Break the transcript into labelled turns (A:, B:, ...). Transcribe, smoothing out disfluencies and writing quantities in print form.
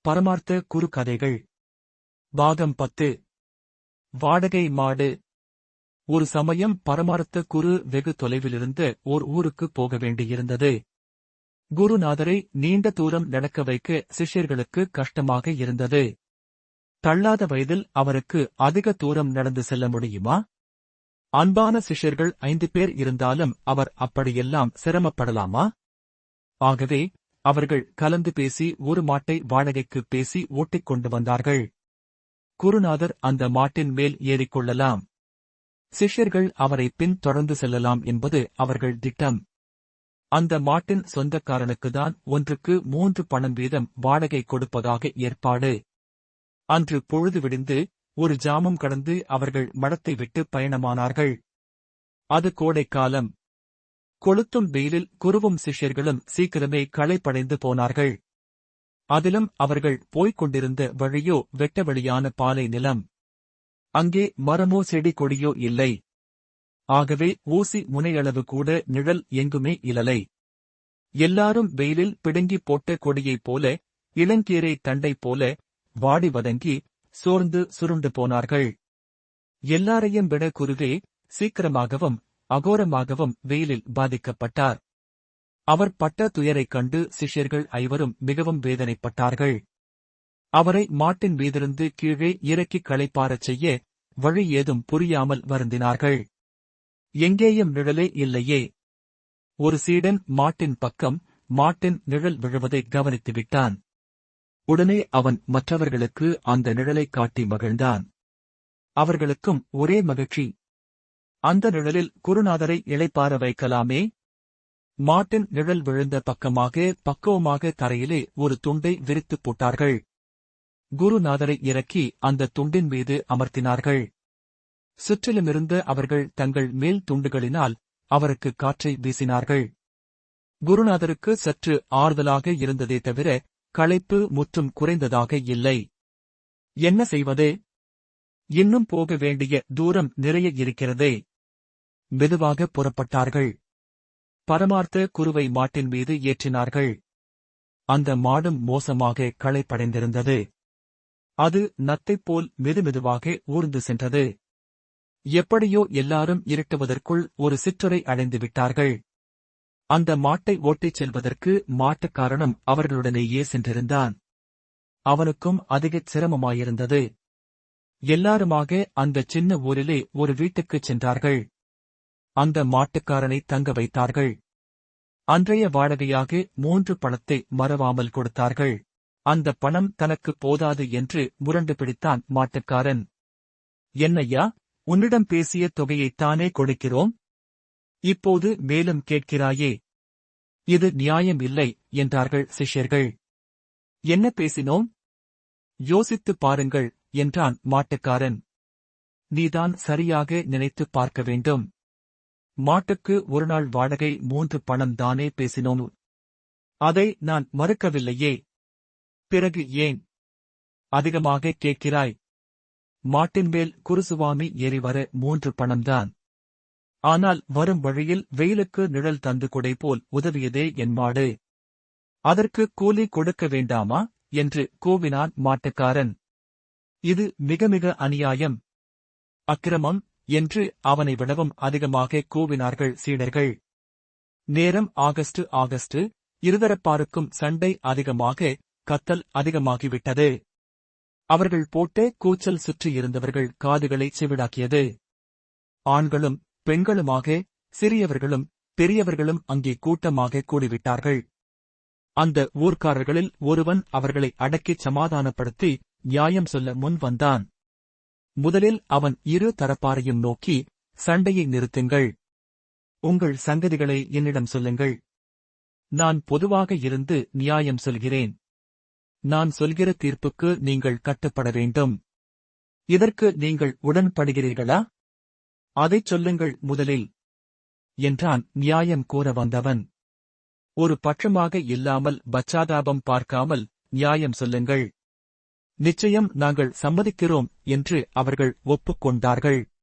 A: பரமார்த்த குறுக்கதைகள் பாகம் 10 வாடகை மாடு. ஒரு சமயம் பரமார்த்த குரு வெகு தொலைவிலிருந்த ஓர் ஊருக்கு போக வேண்டியிருந்தது. குருநாதரை நீண்ட தூரம் நடக்க வைக்க சிஷ்யர்களுக்கு கஷ்டமாக இருந்தது. தள்ளாத வயதில் அவருக்கு அதிக தூரம் நடந்து செல்ல முடியுமா? அன்பான சிஷ்யர்கள் 5 பேர் இருந்தாலும் அவர் அப்படியெல்லாம் சிரமப்படலாமா? ஆகவே அவர்கள் கலந்து பேசி ஒரு மாட்டை வாடகைக்கு பேசி ஓட்டிக் கொண்டு வந்தார்கள். குருநாதர் அந்த மாட்டின் மேல் ஏறிக்கொள்ளலாம், சிஷ்யர்கள் அவரை பின் தொடர்ந்து செல்லலாம் என்பது அவர்கள் திட்டம். அந்த மாட்டின் சொந்தக்காரனுக்குதான் ஒன்றுக்கு 3 பணம் வீதம் வாடகை கொடுப்பதாக ஏற்பாடு. அன்று பொழுது விடிந்து ஒரு ஜாமம் கடந்து அவர்கள் மடத்தை விட்டு பயணமானார்கள். அது கோடைக்காலம். கொளுத்தும் வெயிலில் குருவும் சிஷ்யர்களும் சீக்கிரமே களைப்படைந்து போனார்கள். அதிலும் அவர்கள் போய்க் கொண்டிருந்த வழியோ வெட்டவெளியான பாலை நிலம். அங்கே மரமோ செடி கொடியோ இல்லை. ஆகவே ஊசி முனையளவு கூட நிழல் எங்குமே இலலை. எல்லாரும் வெயிலில் பிடுங்கிப் போட்ட கொடியைப் போல, இளங்கீரை தண்டைப் போல வாடி வதங்கி சோர்ந்து சுருண்டு போனார்கள். எல்லாரையும் விட குருவே சீக்கிரமாகவும் அகோரமாகவும் வெயிலில் பாதிக்கப்பட்டார். அவர் பட்ட துயரைக் கண்டு சிஷ்யர்கள் 5 மிகவும் வேதனைப்பட்டார்கள். அவரை மாட்டின் மீதிருந்து கீழே இறக்கி களைப்பாரச் செய்ய வழி ஏதும் புரியாமல் வருந்தினார்கள். எங்கேயும் நிழலே இல்லையே. ஒரு சீடன் மாட்டின் பக்கம் மாட்டின் நிழல் விழுவதை கவனித்துவிட்டான். உடனே அவன் மற்றவர்களுக்கு அந்த நிழலைக் காட்டி மகிழ்ந்தான். அவர்களுக்கும் ஒரே மகிழ்ச்சி. அந்த நிழலில் குருநாதரை இளைப்பாற வைக்கலாமே. மாட்டின் நிழல் விழுந்த பக்கமாக பக்குவமாக தரையிலே ஒரு துண்டை விரித்துப் போட்டார்கள். குருநாதரை இறக்கி அந்த துண்டின் மீது அமர்த்தினார்கள். சுற்றிலுமிருந்த அவர்கள் தங்கள் மேல் துண்டுகளினால் அவருக்கு காற்றை வீசினார்கள். குருநாதருக்கு சற்று ஆறுதலாக இருந்ததே தவிர களைப்பு முற்றும் குறைந்ததாக இல்லை. என்ன செய்வதே? இன்னும் போக வேண்டிய தூரம் நிறைய இருக்கிறதே. மெதுவாக புறப்பட்டார்கள். பரமார்த்த குருவை மாட்டின் மீது ஏற்றினார்கள். அந்த மாடும் மோசமாக களைப்படைந்திருந்தது. அது நத்தைப்போல் மெதுமெதுவாக ஊர்ந்து சென்றது. எப்படியோ எல்லாரும் இருட்டுவதற்குள் ஒரு சிற்றரை அடைந்து விட்டார்கள். அந்த மாட்டை ஓட்டிச் செல்வதற்கு மாட்டுக்காரனும் அவர்களுடனேயே சென்றிருந்தான். அவனுக்கும் அதிகச் சிரமமாயிருந்தது. எல்லாருமாக அந்த சின்ன ஊரிலே ஒரு வீட்டுக்குச் சென்றார்கள். அந்த மாட்டுக்காரனை தங்க வைத்தார்கள். அன்றைய வாடகையாக 3 பணத்தை மறவாமல் கொடுத்தார்கள். அந்த பணம் தனக்கு போதாது என்று முரண்டு பிடித்தான் மாட்டுக்காரன். என்னையா, உன்னிடம் பேசிய தொகையைத்தானே கொடுக்கிறோம், இப்போது மேலும் கேட்கிறாயே? இது நியாயம் இல்லை என்றார்கள் சிஷ்யர்கள். என்ன பேசினோம்? யோசித்துப் பாருங்கள் என்றான் மாட்டுக்காரன். நீதான் சரியாக நினைத்துப் பார்க்க வேண்டும். மாட்டுக்கு ஒரு நாள் வாடகை 3 பணம் தானே பேசினோம். அதை நான் மறுக்கவில்லையே. பிறகு ஏன் அதிகமாக கேட்கிறாய்? மாட்டின் மேல் குருசுவாமி ஏறி வர 3 பணம்தான். ஆனால் வரும் வழியில் வெயிலுக்கு நிழல் தந்து கொடை போல் உதவியதே என் மாடு. அதற்கு கூலி கொடுக்க வேண்டாமா என்று கூவினான் மாட்டுக்காரன். இது மிக மிக அநியாயம், அக்கிரமம் என்று அவனை விடவும் அதிகமாக கூவினார்கள் சீடர்கள். நேரம் ஆகஸ்ட். இருதரப்பாருக்கும் சண்டை அதிகமாக, கத்தல் அதிகமாகிவிட்டது. அவர்கள் போட்ட கூச்சல் சுற்றியிருந்தவர்கள் காதுகளை செவிடாக்கியது. ஆண்களும் பெண்களுமாக, சிறியவர்களும் பெரியவர்களும் அங்கே கூட்டமாக கூடிவிட்டார்கள். அந்த ஊர்க்காரர்களில் ஒருவன் அவர்களை அடக்கிச் சமாதானப்படுத்தி நியாயம் சொல்ல முன் வந்தான். முதலில் அவன் 2 தரப்பாரையும் நோக்கி, சண்டையை நிறுத்துங்கள். உங்கள் சங்கதிகளை என்னிடம் சொல்லுங்கள். நான் பொதுவாக இருந்து நியாயம் சொல்கிறேன். நான் சொல்கிற தீர்ப்புக்கு நீங்கள் கட்டுப்பட வேண்டும். இதற்கு நீங்கள் உடன்படுகிறீர்களா? அதைச் சொல்லுங்கள் முதலில் என்றான் நியாயம் கூற வந்தவன். ஒரு பட்சமாக இல்லாமல் பச்சாதாபம் பார்க்காமல் நியாயம் சொல்லுங்கள். நிச்சயம் நாங்கள் சம்மதிக்கிறோம் என்று அவர்கள் ஒப்புக்கொண்டார்கள்.